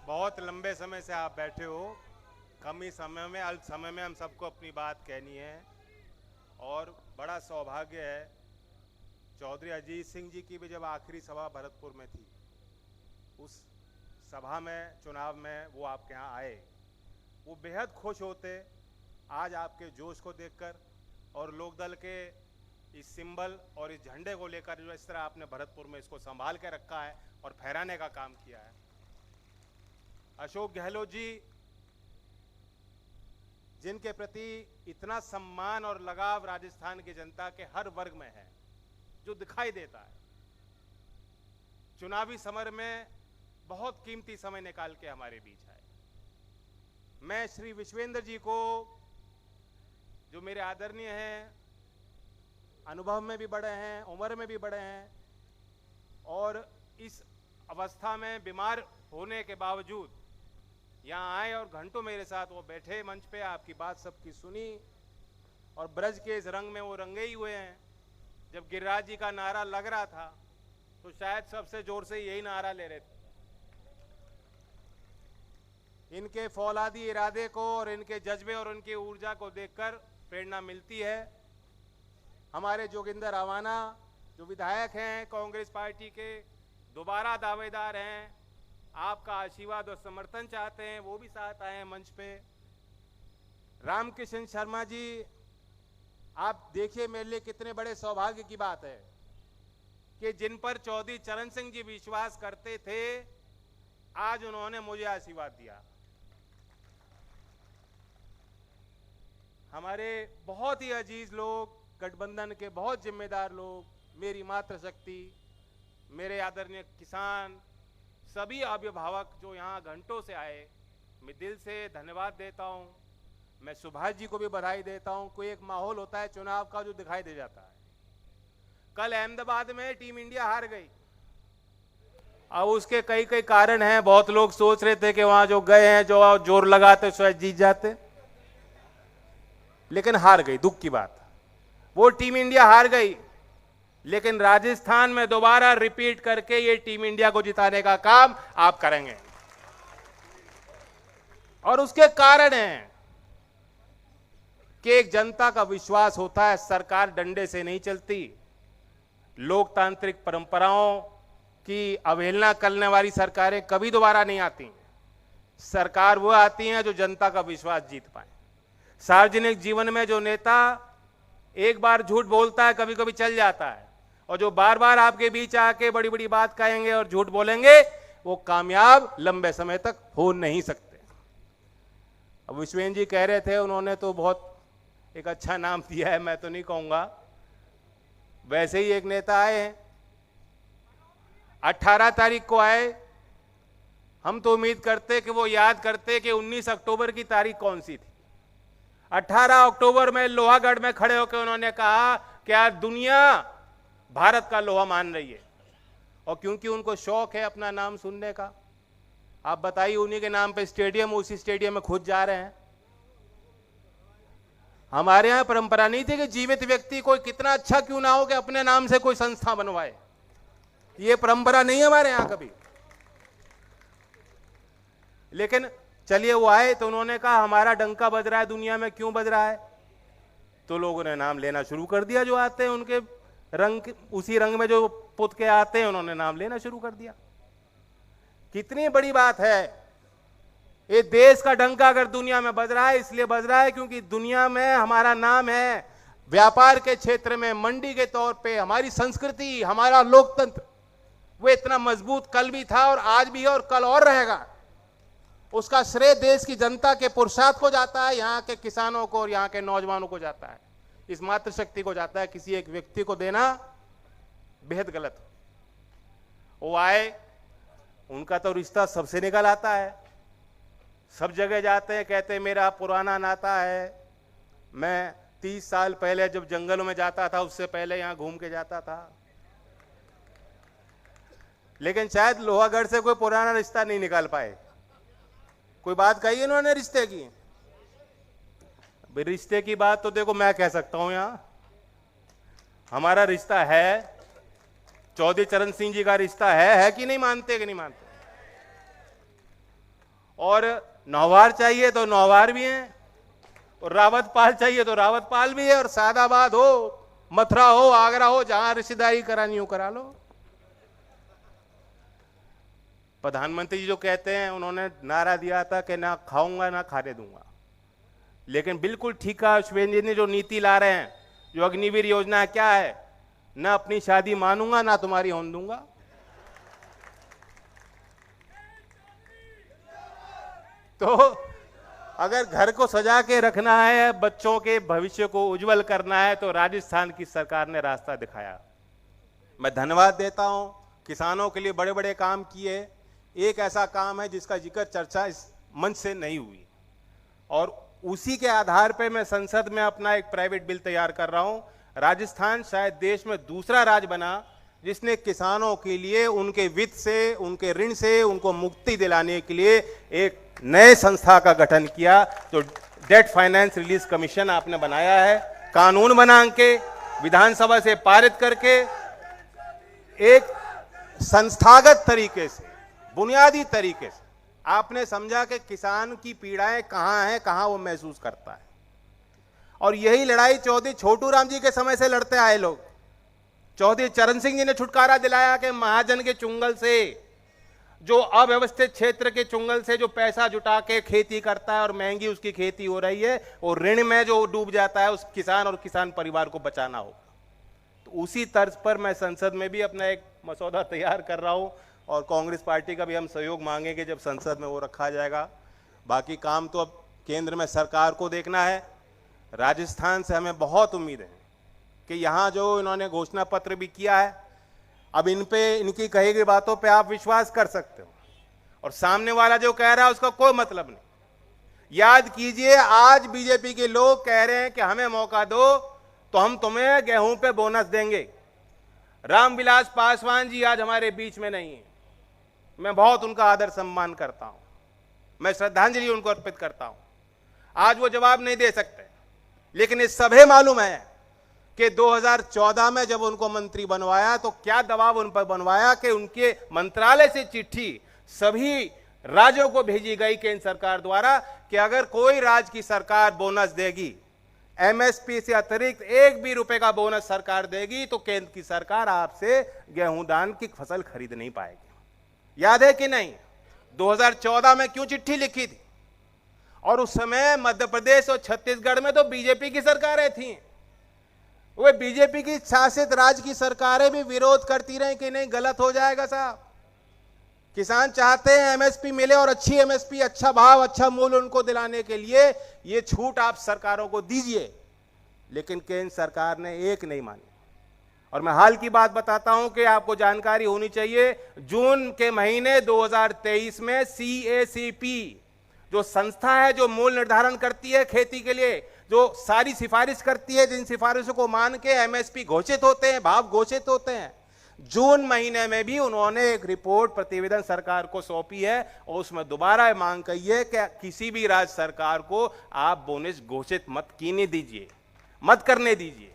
बहुत लंबे समय से आप बैठे हो। कम ही समय में, अल्प समय में हम सबको अपनी बात कहनी है और बड़ा सौभाग्य है। चौधरी अजीत सिंह जी की भी जब आखिरी सभा भरतपुर में थी, उस सभा में, चुनाव में वो आपके यहाँ आए, वो बेहद खुश होते आज आपके जोश को देखकर और लोकदल के इस सिंबल और इस झंडे को लेकर जो इस तरह आपने भरतपुर में इसको संभाल के रखा है और फहराने का काम किया है। अशोक गहलोत जी, जिनके प्रति इतना सम्मान और लगाव राजस्थान की जनता के हर वर्ग में है, जो दिखाई देता है, चुनावी समर में बहुत कीमती समय निकाल के हमारे बीच आए। मैं श्री विश्वेंद्र जी को, जो मेरे आदरणीय हैं, अनुभव में भी बड़े हैं, उम्र में भी बड़े हैं और इस अवस्था में बीमार होने के बावजूद यहाँ आए और घंटों मेरे साथ वो बैठे मंच पे, आपकी बात सबकी सुनी और ब्रज के इस रंग में वो रंगे ही हुए हैं। जब गिरिराज जी का नारा लग रहा था तो शायद सबसे जोर से यही नारा ले रहे थे। इनके फौलादी इरादे को और इनके जज्बे और उनकी ऊर्जा को देखकर प्रेरणा मिलती है। हमारे जोगिंदर अवाना, जो विधायक हैं कांग्रेस पार्टी के, दोबारा दावेदार हैं, आपका आशीर्वाद और समर्थन चाहते हैं, वो भी साथ आए हैं मंच पे। रामकिशन शर्मा जी, आप देखिए, मेरे लिए कितने बड़े सौभाग्य की बात है कि जिन पर चौधरी चरण सिंह जी विश्वास करते थे, आज उन्होंने मुझे आशीर्वाद दिया। हमारे बहुत ही अजीज लोग, गठबंधन के बहुत जिम्मेदार लोग, मेरी मातृशक्ति, मेरे आदरणीय किसान, सभी अभिभावक जो यहाँ घंटों से आए, मैं दिल से धन्यवाद देता हूँ। मैं सुभाष जी को भी बधाई देता हूँ। कोई एक माहौल होता है चुनाव का जो दिखाई दे जाता है। कल अहमदाबाद में टीम इंडिया हार गई। अब उसके कई कई कारण हैं। बहुत लोग सोच रहे थे कि वहां जो गए हैं, जो जोर लगाते शायद जीत जाते, लेकिन हार गई। दुख की बात, वो टीम इंडिया हार गई, लेकिन राजस्थान में दोबारा रिपीट करके ये टीम इंडिया को जिताने का काम आप करेंगे। और उसके कारण हैं कि एक जनता का विश्वास होता है, सरकार डंडे से नहीं चलती। लोकतांत्रिक परंपराओं की अवहेलना करने वाली सरकारें कभी दोबारा नहीं आती। सरकार वो आती है जो जनता का विश्वास जीत पाए। सार्वजनिक जीवन में जो नेता एक बार झूठ बोलता है, कभी कभी चल जाता है, और जो बार बार आपके बीच आके बड़ी बड़ी बात कहेंगे और झूठ बोलेंगे, वो कामयाब लंबे समय तक हो नहीं सकते। अब विश्वेंद्र जी कह रहे थे, उन्होंने तो बहुत एक अच्छा नाम दिया है, मैं तो नहीं कहूंगा। वैसे ही एक नेता आए हैं, 18 तारीख को आए। हम तो उम्मीद करते कि वो याद करते कि 19 अक्टूबर की तारीख कौन सी थी। 18 अक्टूबर में लोहागढ़ में खड़े होकर उन्होंने कहा कि आज दुनिया भारत का लोहा मान रही है। और क्योंकि उनको शौक है अपना नाम सुनने का, आप बताइए, उन्हीं के नाम पे स्टेडियम, उसी स्टेडियम में खुद जा रहे हैं। हमारे यहां परंपरा नहीं थी कि जीवित व्यक्ति कोई कितना अच्छा क्यों ना हो कि अपने नाम से कोई संस्था बनवाए। ये परंपरा नहीं है हमारे यहां कभी। लेकिन चलिए, वो आए तो उन्होंने कहा हमारा डंका बज रहा है दुनिया में, क्यों बज रहा है? तो लोगों ने नाम लेना शुरू कर दिया। जो आते हैं उनके रंग, उसी रंग में जो पुत के आते हैं, उन्होंने नाम लेना शुरू कर दिया। कितनी बड़ी बात है। ये देश का डंका अगर दुनिया में बज रहा है, इसलिए बज रहा है क्योंकि दुनिया में हमारा नाम है। व्यापार के क्षेत्र में, मंडी के तौर पे, हमारी संस्कृति, हमारा लोकतंत्र, वो इतना मजबूत कल भी था और आज भी है और कल और रहेगा। उसका श्रेय देश की जनता के पुरुषार्थ को जाता है, यहाँ के किसानों को और यहाँ के नौजवानों को जाता है, इस मातृशक्ति को जाता है। किसी एक व्यक्ति को देना बेहद गलत। वो आए, उनका तो रिश्ता सबसे निकल आता है। सब जगह जाते हैं, कहते हैं मेरा पुराना नाता है। मैं 30 साल पहले जब जंगलों में जाता था, उससे पहले यहां घूम के जाता था। लेकिन शायद लोहागढ़ से कोई पुराना रिश्ता नहीं निकाल पाए। कोई बात कही इन्होंने रिश्ते की? रिश्ते की बात तो देखो मैं कह सकता हूं। यहां हमारा रिश्ता है, चौधरी चरण सिंह जी का रिश्ता है कि नहीं? मानते कि नहीं मानते? और नौवार चाहिए तो नौवार भी हैं, और रावतपाल चाहिए तो रावतपाल भी है, और सादाबाद हो, मथुरा हो, आगरा हो, जहां रिश्तेदारी करानी हो करा लो। प्रधानमंत्री जी जो कहते हैं, उन्होंने नारा दिया था कि ना खाऊंगा ना खाने दूंगा, लेकिन बिल्कुल ठीक कहा शिवेंद्र जी ने, जो नीति ला रहे हैं, जो अग्निवीर योजना है, क्या है, ना अपनी शादी मानूंगा ना तुम्हारी होने दूंगा। तो अगर घर को सजा के रखना है, बच्चों के भविष्य को उज्जवल करना है, तो राजस्थान की सरकार ने रास्ता दिखाया। मैं धन्यवाद देता हूं, किसानों के लिए बड़े बड़े काम किए। एक ऐसा काम है जिसका जिक्र चर्चा इस मंच से नहीं हुई, और उसी के आधार पर मैं संसद में अपना एक प्राइवेट बिल तैयार कर रहा हूं। राजस्थान शायद देश में दूसरा राज्य बना जिसने किसानों के लिए उनके वित्त से, उनके ऋण से उनको मुक्ति दिलाने के लिए एक नए संस्था का गठन किया। तो डेट फाइनेंस रिलीज कमीशन आपने बनाया है, कानून बना के विधानसभा से पारित करके एक संस्थागत तरीके से, बुनियादी तरीके से आपने समझा कि किसान की पीड़ाएं कहां हैं, कहां वो महसूस करता है। और यही लड़ाई चौधरी छोटू राम जी के समय से लड़ते आए लोग। चौधरी चरण सिंह जी ने छुटकारा दिलाया कि महाजन के चुंगल से, जो अव्यवस्थित क्षेत्र के चुंगल से जो पैसा जुटा के खेती करता है और महंगी उसकी खेती हो रही है, और ऋण में जो डूब जाता है, उस किसान और किसान परिवार को बचाना होगा। तो उसी तर्ज पर मैं संसद में भी अपना एक मसौदा तैयार कर रहा हूं, और कांग्रेस पार्टी का भी हम सहयोग मांगेंगे जब संसद में वो रखा जाएगा। बाकी काम तो अब केंद्र में सरकार को देखना है। राजस्थान से हमें बहुत उम्मीद है कि यहाँ जो इन्होंने घोषणा पत्र भी किया है, अब इन पे, इनकी कही गई बातों पे आप विश्वास कर सकते हो, और सामने वाला जो कह रहा है उसका कोई मतलब नहीं। याद कीजिए, आज बीजेपी के लोग कह रहे हैं कि हमें मौका दो तो हम तुम्हें गेहूं पे बोनस देंगे। रामविलास पासवान जी आज हमारे बीच में नहीं है, मैं बहुत उनका आदर सम्मान करता हूं, मैं श्रद्धांजलि उनको अर्पित करता हूं। आज वो जवाब नहीं दे सकते, लेकिन इस सभी मालूम है कि 2014 में जब उनको मंत्री बनवाया तो क्या दबाव उन पर बनवाया कि उनके मंत्रालय से चिट्ठी सभी राज्यों को भेजी गई केंद्र सरकार द्वारा कि अगर कोई राज्य की सरकार बोनस देगी, एमएसपी से अतिरिक्त एक भी रुपए का बोनस सरकार देगी, तो केंद्र की सरकार आपसे गेहूं धान की फसल खरीद नहीं पाएगी। याद है कि नहीं? 2014 में क्यों चिट्ठी लिखी थी? और उस समय मध्य प्रदेश और छत्तीसगढ़ में तो बीजेपी की सरकारें थीं। वे बीजेपी की शासित राज्य की सरकारें भी विरोध करती रही कि नहीं, गलत हो जाएगा साहब, किसान चाहते हैं एमएसपी मिले, और अच्छी एमएसपी, अच्छा भाव, अच्छा मूल्य उनको दिलाने के लिए ये छूट आप सरकारों को दीजिए। लेकिन केंद्र सरकार ने एक नहीं मानी। और मैं हाल की बात बताता हूं कि आपको जानकारी होनी चाहिए, जून के महीने 2023 में सीएसीपी जो संस्था है जो मूल्य निर्धारण करती है खेती के लिए, जो सारी सिफारिश करती है, जिन सिफारिशों को मान के एमएसपी घोषित होते हैं, भाव घोषित होते हैं, जून महीने में भी उन्होंने एक रिपोर्ट प्रतिवेदन सरकार को सौंपी है, और उसमें दोबारा मांग की है कि किसी भी राज्य सरकार को आप बोनस घोषित मत कीने दीजिए, मत करने दीजिए।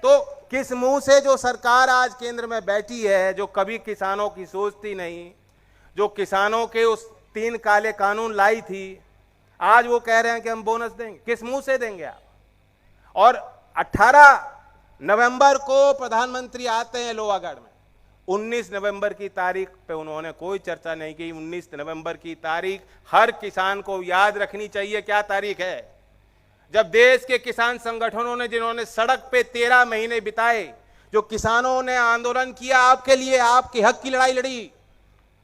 तो किस मुंह से जो सरकार आज केंद्र में बैठी है, जो कभी किसानों की सोचती नहीं, जो किसानों के उस 3 काले कानून लाई थी, आज वो कह रहे हैं कि हम बोनस देंगे। किस मुंह से देंगे आप? और 18 नवंबर को प्रधानमंत्री आते हैं लोहागढ़ में, 19 नवंबर की तारीख पे उन्होंने कोई चर्चा नहीं की। 19 नवंबर की तारीख हर किसान को याद रखनी चाहिए। क्या तारीख है? जब देश के किसान संगठनों ने, जिन्होंने सड़क पे 13 महीने बिताए, जो किसानों ने आंदोलन किया आपके लिए, आपके हक की लड़ाई लड़ी,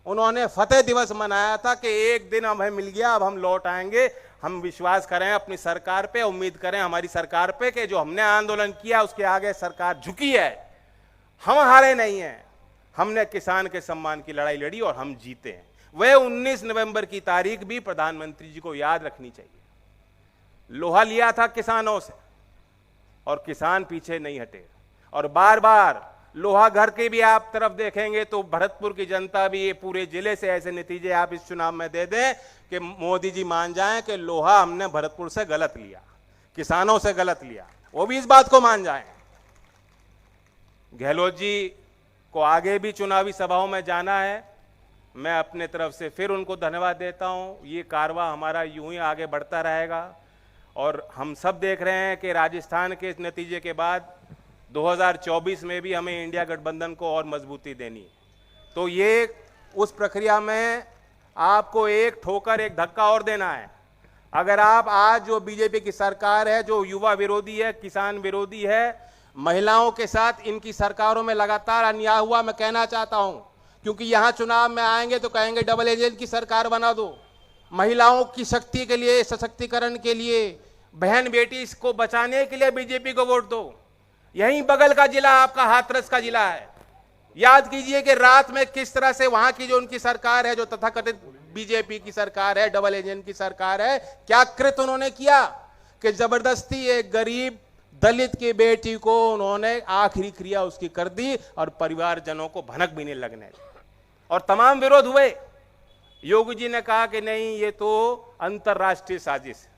उन्होंने फतेह दिवस मनाया था कि एक दिन हमें मिल गया, अब हम लौट आएंगे। हम विश्वास करें अपनी सरकार पे, उम्मीद करें हमारी सरकार पे कि जो हमने आंदोलन किया उसके आगे सरकार झुकी है। हम हारे नहीं हैं, हमने किसान के सम्मान की लड़ाई लड़ी और हम जीते हैं। वह 19 नवंबर की तारीख भी प्रधानमंत्री जी को याद रखनी चाहिए। लोहा लिया था किसानों से और किसान पीछे नहीं हटे, और बार बार लोहा घर के भी आप तरफ देखेंगे तो भरतपुर की जनता भी, ये पूरे जिले से ऐसे नतीजे आप इस चुनाव में दे दें कि मोदी जी मान जाएं कि लोहा हमने भरतपुर से गलत लिया, किसानों से गलत लिया, वो भी इस बात को मान जाएं। गहलोत जी को आगे भी चुनावी सभाओं में जाना है। मैं अपने तरफ से फिर उनको धन्यवाद देता हूं। ये कारवां हमारा यूं ही आगे बढ़ता रहेगा और हम सब देख रहे हैं कि राजस्थान के इस नतीजे के बाद 2024 में भी हमें इंडिया गठबंधन को और मजबूती देनी है। तो ये उस प्रक्रिया में आपको एक ठोकर, एक धक्का और देना है। अगर आप आज जो बीजेपी की सरकार है, जो युवा विरोधी है, किसान विरोधी है, महिलाओं के साथ इनकी सरकारों में लगातार अन्याय हुआ, मैं कहना चाहता हूं, क्योंकि यहां चुनाव में आएंगे तो कहेंगे डबल एजेंट की सरकार बना दो। महिलाओं की शक्ति के लिए, सशक्तिकरण के लिए, बहन बेटी को बचाने के लिए बीजेपी को वोट दो। यहीं बगल का जिला आपका हाथरस का जिला है। याद कीजिए कि रात में किस तरह से वहां की जो उनकी सरकार है, जो तथाकथित बीजेपी की सरकार है, डबल एजेंट की सरकार है, क्या कृत्य उन्होंने किया कि जबरदस्ती एक गरीब दलित की बेटी को उन्होंने आखिरी क्रिया उसकी कर दी और परिवारजनों को भनक भी नहीं लगने दी और तमाम विरोध हुए। योगी जी ने कहा कि नहीं, ये तो अंतर्राष्ट्रीय साजिश है।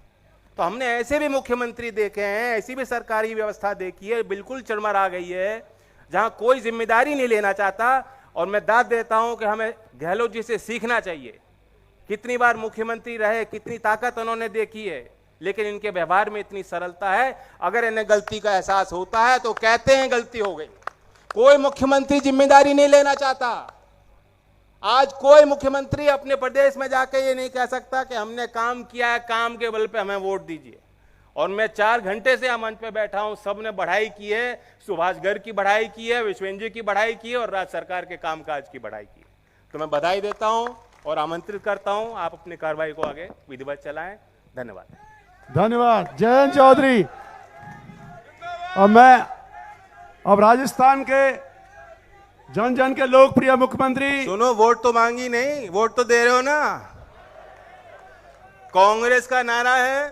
तो हमने ऐसे भी मुख्यमंत्री देखे हैं, ऐसी भी सरकारी व्यवस्था देखी है, बिल्कुल चरमरा गई है, जहां कोई जिम्मेदारी नहीं लेना चाहता। और मैं दाद देता हूं कि हमें गहलोत जी से सीखना चाहिए। कितनी बार मुख्यमंत्री रहे, कितनी ताकत उन्होंने देखी है, लेकिन इनके व्यवहार में इतनी सरलता है। अगर इन्हें गलती का एहसास होता है तो कहते हैं गलती हो गई। कोई मुख्यमंत्री जिम्मेदारी नहीं लेना चाहता। आज कोई मुख्यमंत्री अपने प्रदेश में जाके ये नहीं कह सकता कि हमने काम किया है, काम के बल पे हमें वोट दीजिए। और मैं 4 घंटे से मंच पे बैठा हूं, सबने बढ़ाई की है, सुभाष गर्ग की बढ़ाई की है, विश्वेंद्र जी की बढ़ाई की है और राज्य सरकार के कामकाज की बढ़ाई की है। तो मैं बधाई देता हूं और आमंत्रित करता हूं, आप अपनी कार्रवाई को आगे विधिवत चलाएं। धन्यवाद। धन्यवाद जयंत चौधरी। और मैं अब राजस्थान के जन जन के लोकप्रिय मुख्यमंत्री। सुनो, वोट तो मांगी नहीं, वोट तो दे रहे हो ना। कांग्रेस का नारा है